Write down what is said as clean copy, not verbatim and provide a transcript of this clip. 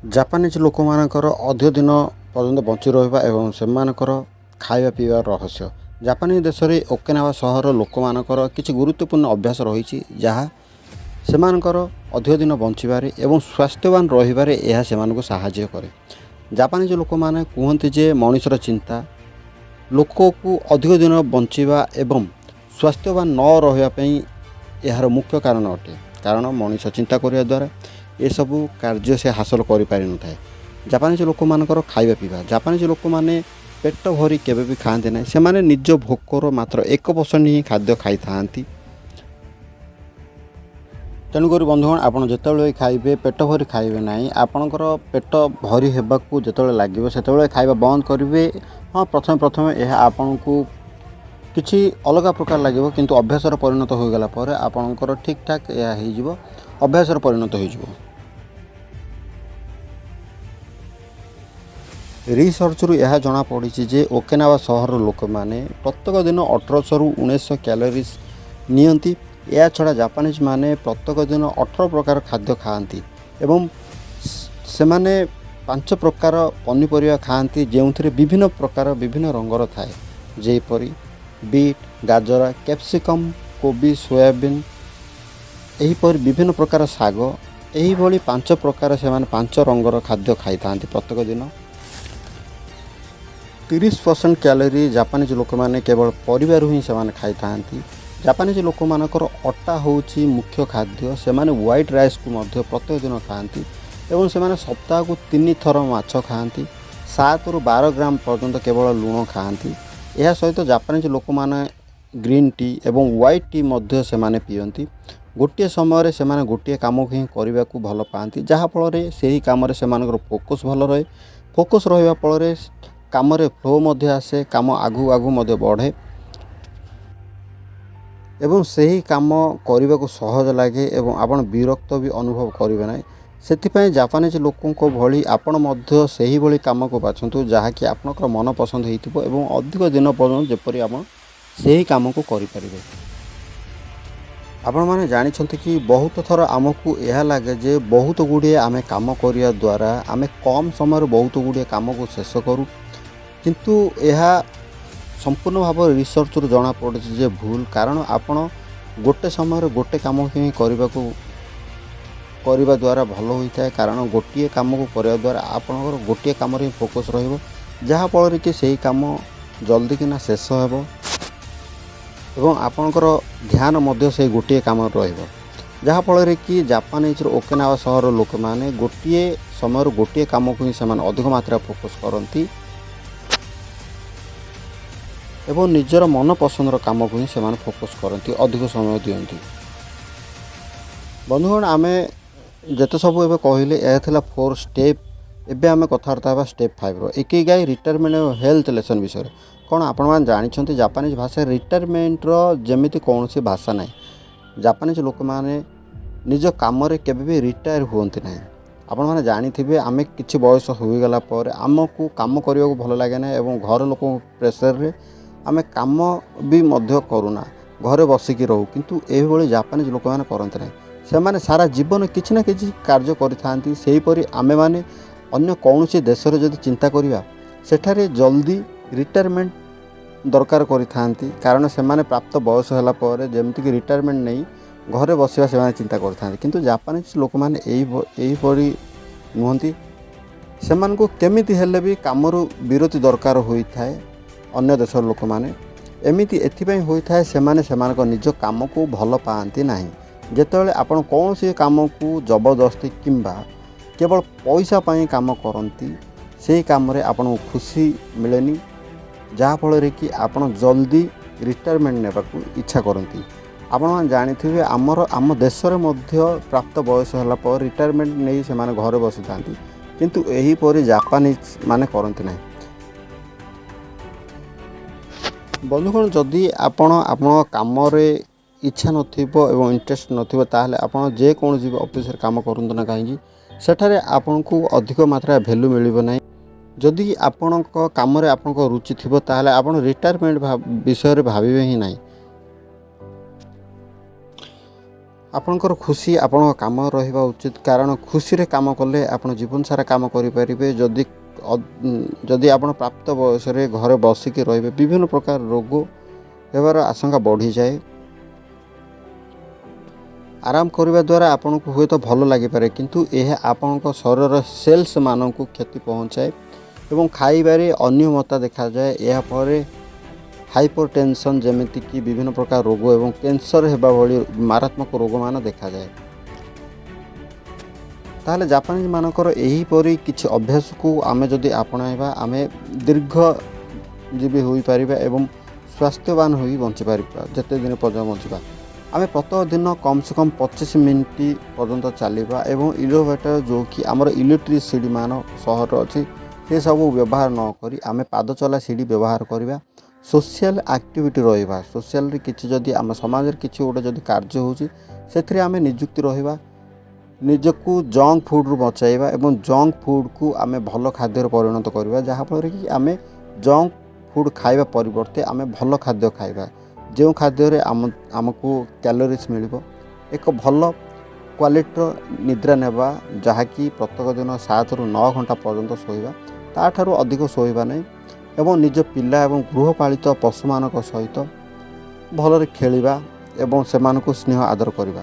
Japanese ଲୋକମାନଙ୍କର ଅଧିକ ଦିନ ପର୍ଯ୍ୟନ୍ତ ବଞ୍ଚି ରହିବା ଏବଂ ସେମାନଙ୍କର ଖାଇବା ପିଇବାର ରହସ୍ୟ। ଜାପାନିଜ୍ ଦେଶରେ ଓକିନାୱା ସହର ଲୋକମାନଙ୍କର କିଛି ଗୁରୁତ୍ୱପୂର୍ଣ୍ଣ ଅଭ୍ୟାସ ରହିଛି ଯାହା ସେମାନଙ୍କର ଅଧିକ ଦିନ ବଞ୍ଚିବାରେ ଏବଂ ସ୍ୱାସ୍ଥ୍ୟବାନ ରହିବାରେ ଏହା ସେମାନଙ୍କୁ ସାହାଯ୍ୟ କରେ। ଜାପାନିଜ୍ ଲୋକମାନେ କୁହନ୍ତି ଯେ ମଣିଷର ଚିନ୍ତା ଲୋକକୁ ଅଧିକ ଦିନ ବଞ୍ଚିବା ଏବଂ ସ୍ୱାସ୍ଥ୍ୟବାନ ନ ରହିବା ପାଇଁ ଏହାର ମୁଖ୍ୟ କାରଣ ଅଟେ। କାରଣ ମଣିଷ ଚିନ୍ତା କରିବା ଦ୍ୱାରା ଏସବୁ କାର୍ଯ୍ୟ ସେ ହାସଲ କରିପାରିନଥାଏ। ଜାପାନିଜ୍ ଲୋକମାନଙ୍କର ଖାଇବା ପିଇବା, ଜାପାନିଜ୍ ଲୋକମାନେ ପେଟ ଭରି କେବେ ବି ଖାଆନ୍ତି ନାହିଁ। ସେମାନେ ନିଜ ଭୋକର ମାତ୍ର 1% ହିଁ ଖାଦ୍ୟ ଖାଇଥାନ୍ତି। ତେଣୁକରି ବନ୍ଧୁଗଣ, ଆପଣ ଯେତେବେଳେ ଖାଇବେ ପେଟ ଭରି ଖାଇବେ ନାହିଁ। ଆପଣଙ୍କର ପେଟ ଭରି ହେବାକୁ ଯେତେବେଳେ ଲାଗିବ ସେତେବେଳେ ଖାଇବା ବନ୍ଦ କରିବେ। ହଁ, ପ୍ରଥମେ ଏହା ଆପଣଙ୍କୁ କିଛି ଅଲଗା ପ୍ରକାର ଲାଗିବ, କିନ୍ତୁ ଅଭ୍ୟାସରେ ପରିଣତ ହୋଇଗଲା ପରେ ଆପଣଙ୍କର ଠିକ୍ ଠାକ୍ ଏହା ହୋଇଯିବ, ଅଭ୍ୟାସରେ ପରିଣତ ହୋଇଯିବ। ରିସର୍ଚ୍ଚରୁ ଏହା ଜଣାପଡ଼ିଛି ଯେ ଓକିନାୱା ସହରର ଲୋକମାନେ ପ୍ରତ୍ୟେକ ଦିନ 1800ରୁ 1900 କ୍ୟାଲୋରିଜ୍ ନିଅନ୍ତି। ଏହାଛଡ଼ା ଜାପାନିଜ୍ ମାନେ ପ୍ରତ୍ୟେକ ଦିନ 18 ପ୍ରକାର ଖାଦ୍ୟ ଖାଆନ୍ତି ଏବଂ ସେମାନେ 5 ପ୍ରକାର ପନିପରିବା ଖାଆନ୍ତି, ଯେଉଁଥିରେ ବିଭିନ୍ନ ରଙ୍ଗର ଥାଏ, ଯେପରି ବିଟ୍, ଗାଜର, କ୍ୟାପ୍ସିକମ୍, କୋବି, ସୋୟାବିନ୍, ଏହିପରି ବିଭିନ୍ନ ପ୍ରକାର ଶାଗ। ଏହିଭଳି 5 ପ୍ରକାର ସେମାନେ 5 ରଙ୍ଗର ଖାଦ୍ୟ ଖାଇଥାନ୍ତି ପ୍ରତ୍ୟେକ ଦିନ। 30% କ୍ୟାଲୋରି ଜାପାନିଜ୍ ଲୋକମାନେ କେବଳ ପରିବାରୁ ହିଁ ସେମାନେ ଖାଇଥାନ୍ତି। ଜାପାନିଜ୍ ଲୋକମାନଙ୍କର ଅଟା ହେଉଛି ମୁଖ୍ୟ ଖାଦ୍ୟ। ସେମାନେ ହ୍ୱାଇଟ୍ ରାଇସ୍କୁ ମଧ୍ୟ ପ୍ରତ୍ୟେକ ଦିନ ଖାଆନ୍ତି ଏବଂ ସେମାନେ ସପ୍ତାହକୁ 3 ଥର ମାଛ ଖାଆନ୍ତି। 7ରୁ 12 ଗ୍ରାମ ପର୍ଯ୍ୟନ୍ତ କେବଳ ଲୁଣ ଖାଆନ୍ତି। ଏହା ସହିତ ଜାପାନିଜ୍ ଲୋକମାନେ ଗ୍ରୀନ୍ ଟି ଏବଂ ହ୍ୱାଇଟ୍ ଟି ମଧ୍ୟ ସେମାନେ ପିଅନ୍ତି। ଗୋଟିଏ ସମୟରେ ସେମାନେ ଗୋଟିଏ କାମକୁ ହିଁ କରିବାକୁ ଭଲ ପାଆନ୍ତି, ଯାହାଫଳରେ ସେହି କାମରେ ସେମାନଙ୍କର ଫୋକସ୍ ଭଲ ରହେ। ଫୋକସ୍ ରହିବା ଫଳରେ କାମରେ ଫ୍ଲୋ ମଧ୍ୟ ଆସେ, କାମ ଆଗକୁ ମଧ୍ୟ ବଢ଼େ ଏବଂ ସେହି କାମ କରିବାକୁ ସହଜ ଲାଗେ ଏବଂ ଆପଣ ବିରକ୍ତ ବି ଅନୁଭବ କରିବେ ନାହିଁ। ସେଥିପାଇଁ ଜାପାନିଜ୍ ଲୋକଙ୍କ ଭଳି ଆପଣ ମଧ୍ୟ ସେହିଭଳି କାମକୁ ବାଛନ୍ତୁ, ଯାହାକି ଆପଣଙ୍କର ମନ ପସନ୍ଦ ହୋଇଥିବ ଏବଂ ଅଧିକ ଦିନ ପର୍ଯ୍ୟନ୍ତ ଯେପରି ଆପଣ ସେହି କାମକୁ କରିପାରିବେ। ଆପଣମାନେ ଜାଣିଛନ୍ତି କି ବହୁତ ଥର ଆମକୁ ଏହା ଲାଗେ ଯେ ବହୁତ ଗୁଡ଼ିଏ ଆମେ କାମ କରିବା ଦ୍ୱାରା ଆମେ କମ୍ ସମୟରେ ବହୁତ ଗୁଡ଼ିଏ କାମକୁ ଶେଷ କରୁ, କିନ୍ତୁ ଏହା ସମ୍ପୂର୍ଣ୍ଣ ଭାବରେ ରିସର୍ଚ୍ଚରୁ ଜଣାପଡ଼ିଛି ଯେ ଭୁଲ। କାରଣ ଆପଣ ଗୋଟେ ସମୟରେ ଗୋଟେ କାମ ହିଁ କରିବା ଦ୍ୱାରା ଭଲ ହୋଇଥାଏ। କାରଣ ଗୋଟିଏ କାମକୁ କରିବା ଦ୍ୱାରା ଆପଣଙ୍କର ଗୋଟିଏ କାମରେ ହିଁ ଫୋକସ୍ ରହିବ, ଯାହାଫଳରେ କି ସେହି କାମ ଜଲ୍ଦି କିନା ଶେଷ ହେବ ଏବଂ ଆପଣଙ୍କର ଧ୍ୟାନ ମଧ୍ୟ ସେହି ଗୋଟିଏ କାମରେ ରହିବ। ଯାହାଫଳରେ କି ଜାପାନିଜର ଓକିନାୱା ସହରର ଲୋକମାନେ ଗୋଟିଏ ସମୟରୁ ଗୋଟିଏ କାମକୁ ହିଁ ସେମାନେ ଅଧିକ ମାତ୍ରାରେ ଫୋକସ୍ କରନ୍ତି ଏବଂ ନିଜର ମନପସନ୍ଦର କାମକୁ ହିଁ ସେମାନେ ଫୋକସ୍ କରନ୍ତି, ଅଧିକ ସମୟ ଦିଅନ୍ତି। ବନ୍ଧୁଗଣ, ଆମେ ଯେତେ ସବୁ ଏବେ କହିଲେ ଏହା ଥିଲା 4 ଷ୍ଟେପ୍। ଏବେ ଆମେ କଥାବାର୍ତ୍ତା ହେବା ଷ୍ଟେପ୍ 5ର ଇକିଗାଇ ରିଟାୟାରମେଣ୍ଟ ଓ ହେଲ୍ଥ ଲେସନ୍ ବିଷୟରେ। କ'ଣ ଆପଣମାନେ ଜାଣିଛନ୍ତି ଜାପାନିଜ୍ ଭାଷାରେ ରିଟାୟାରମେଣ୍ଟର ଯେମିତି କୌଣସି ଭାଷା ନାହିଁ। ଜାପାନିଜ୍ ଲୋକମାନେ ନିଜ କାମରେ କେବେ ବି ରିଟାୟାର ହୁଅନ୍ତି ନାହିଁ। ଆପଣମାନେ ଜାଣିଥିବେ, ଆମେ କିଛି ବୟସ ହୋଇଗଲା ପରେ ଆମକୁ କାମ କରିବାକୁ ଭଲ ଲାଗେ ନାହିଁ ଏବଂ ଘର ଲୋକଙ୍କ ପ୍ରେସରରେ ଆମେ କାମ ବି ମଧ୍ୟ କରୁନା, ଘରେ ବସିକି ରହୁ। କିନ୍ତୁ ଏହିଭଳି ଜାପାନିଜ୍ ଲୋକମାନେ କରନ୍ତି ନାହିଁ। ସେମାନେ ସାରା ଜୀବନ କିଛି ନା କିଛି କାର୍ଯ୍ୟ କରିଥାନ୍ତି। ସେହିପରି ଆମେମାନେ ଅନ୍ୟ କୌଣସି ଦେଶରେ ଯଦି ଚିନ୍ତା କରିବା, ସେଠାରେ ଜଲ୍ଦି ରିଟାୟାରମେଣ୍ଟ ଦରକାର କରିଥାନ୍ତି। କାରଣ ସେମାନେ ପ୍ରାପ୍ତ ବୟସ ହେଲା ପରେ ଯେମିତିକି ରିଟାୟାରମେଣ୍ଟ ନେଇ ଘରେ ବସିବା ସେମାନେ ଚିନ୍ତା କରିଥାନ୍ତି। କିନ୍ତୁ ଜାପାନିଜ୍ ଲୋକମାନେ ଏହିପରି ନୁହନ୍ତି। ସେମାନଙ୍କୁ କେମିତି ହେଲେ ବି କାମରୁ ବିରତି ଦରକାର ହୋଇଥାଏ। ଅନ୍ୟ ଦେଶର ଲୋକମାନେ ଏମିତି ଏଥିପାଇଁ ହୋଇଥାଏ, ସେମାନେ ସେମାନଙ୍କ ନିଜ କାମକୁ ଭଲ ପାଆନ୍ତି ନାହିଁ। ଯେତେବେଳେ ଆପଣ କୌଣସି କାମକୁ ଜବରଦସ୍ତି କିମ୍ବା କେବଳ ପଇସା ପାଇଁ କାମ କରନ୍ତି, ସେହି କାମରେ ଆପଣଙ୍କୁ ଖୁସି ମିଳେନି, ଯାହାଫଳରେ କି ଆପଣ ଜଲ୍ଦି ରିଟାୟାରମେଣ୍ଟ ନେବାକୁ ଇଚ୍ଛା କରନ୍ତି। ଆପଣମାନେ ଜାଣିଥିବେ, ଆମ ଦେଶରେ ମଧ୍ୟ ପ୍ରାପ୍ତ ବୟସ ହେଲା ପରେ ରିଟାୟାରମେଣ୍ଟ ନେଇ ସେମାନେ ଘରେ ବସିଥାନ୍ତି, କିନ୍ତୁ ଏହିପରି ଜାପାନିଜ୍ ମାନେ କରନ୍ତି ନାହିଁ। ବନ୍ଧୁଗଣ, ଯଦି ଆପଣଙ୍କ କାମରେ ଇଚ୍ଛା ନଥିବ ଏବଂ ଇଣ୍ଟରେଷ୍ଟ ନଥିବ, ତାହେଲେ ଆପଣ ଯେକୌଣସି ଅଫିସରେ କାମ କରନ୍ତୁ ନା କାହିଁକି, ସେଠାରେ ଆପଣଙ୍କୁ ଅଧିକ ମାତ୍ରାରେ ଭ୍ୟାଲୁ ମିଳିବ ନାହିଁ। ଯଦି ଆପଣଙ୍କ କାମରେ ଆପଣଙ୍କ ରୁଚି ଥିବ, ତାହେଲେ ଆପଣ ରିଟାୟାରମେଣ୍ଟ ବିଷୟରେ ଭାବିବେ ହିଁ ନାହିଁ। ଆପଣଙ୍କର ଖୁସି ଆପଣଙ୍କ କାମ ରହିବା ଉଚିତ, କାରଣ ଖୁସିରେ କାମ କଲେ ଆପଣ ଜୀବନ ସାରା କାମ କରିପାରିବେ। ଯଦି ଆପଣ ପ୍ରାପ୍ତ ବୟସରେ ଘରେ ବସିକି ରହିବେ, ବିଭିନ୍ନ ପ୍ରକାର ରୋଗ ହେବାର ଆଶଙ୍କା ବଢ଼ିଯାଏ। ଆରାମ କରିବା ଦ୍ୱାରା ଆପଣଙ୍କୁ ହୁଏତ ଭଲ ଲାଗିପାରେ, କିନ୍ତୁ ଏହା ଆପଣଙ୍କ ଶରୀରର ସେଲ୍ସମାନଙ୍କୁ କ୍ଷତି ପହଞ୍ଚାଏ ଏବଂ ଖାଇବାରେ ଅନିୟମିତତା ଦେଖାଯାଏ। ଏହାପରେ ହାଇପର ଟେନସନ୍ ଯେମିତିକି ବିଭିନ୍ନ ପ୍ରକାର ରୋଗ ଏବଂ କ୍ୟାନ୍ସର ହେବା ଭଳି ମାରାତ୍ମକ ରୋଗମାନ ଦେଖାଯାଏ। ତାହେଲେ ଜାପାନିଜମାନଙ୍କର ଏହିପରି କିଛି ଅଭ୍ୟାସକୁ ଆମେ ଯଦି ଆପଣାଇବା, ଆମେ ଦୀର୍ଘଜୀବୀ ହୋଇପାରିବା ଏବଂ ସ୍ୱାସ୍ଥ୍ୟବାନ ହୋଇ ବଞ୍ଚିପାରିବା। ଯେତେ ଦିନ ପର୍ଯ୍ୟନ୍ତ ବଞ୍ଚିବା, ଆମେ ପ୍ରତ୍ୟେକ ଦିନ କମ୍ ସେ କମ୍ 25 ମିନିଟ୍ ପର୍ଯ୍ୟନ୍ତ ଚାଲିବା ଏବଂ ଇଲୋଭେଟର ଯେଉଁକି ଆମର ଇଲେକ୍ଟ୍ରିକ୍ ସିଡ଼ିମାନ ସହର ଅଛି ସେସବୁ ବ୍ୟବହାର ନ କରି ଆମେ ପାଦ ଚଲା ସିଡ଼ି ବ୍ୟବହାର କରିବା। ସୋସିଆଲ ଆକ୍ଟିଭିଟି ରହିବା, ସୋସିଆଲରେ କିଛି ଯଦି ଆମ ସମାଜରେ କିଛି ଗୋଟେ ଯଦି କାର୍ଯ୍ୟ ହେଉଛି ସେଥିରେ ଆମେ ନିଯୁକ୍ତି ରହିବା। ନିଜକୁ ଜଙ୍କ ଫୁଡ଼ରୁ ବଚାଇବା ଏବଂ ଜଙ୍କ ଫୁଡ଼କୁ ଆମେ ଭଲ ଖାଦ୍ୟରେ ପରିଣତ କରିବା, ଯାହାଫଳରେ କି ଆମେ ଜଙ୍କ ଫୁଡ଼ ଖାଇବା ପରିବର୍ତ୍ତେ ଆମେ ଭଲ ଖାଦ୍ୟ ଖାଇବା, ଯେଉଁ ଖାଦ୍ୟରେ ଆମକୁ କ୍ୟାଲୋରିଜ୍ ମିଳିବ। ଏକ ଭଲ କ୍ୱାଲିଟିର ନିଦ୍ରା ନେବା, ଯାହାକି ପ୍ରତ୍ୟେକ ଦିନ 7ରୁ 9 ଘଣ୍ଟା ପର୍ଯ୍ୟନ୍ତ ଶୋଇବା, ତାଠାରୁ ଅଧିକ ଶୋଇବା ନାହିଁ ଏବଂ ନିଜ ପିଲା ଏବଂ ଗୃହପାଳିତ ପଶୁମାନଙ୍କ ସହିତ ଭଲରେ ଖେଳିବା ଏବଂ ସେମାନଙ୍କୁ ସ୍ନେହ ଆଦର କରିବା।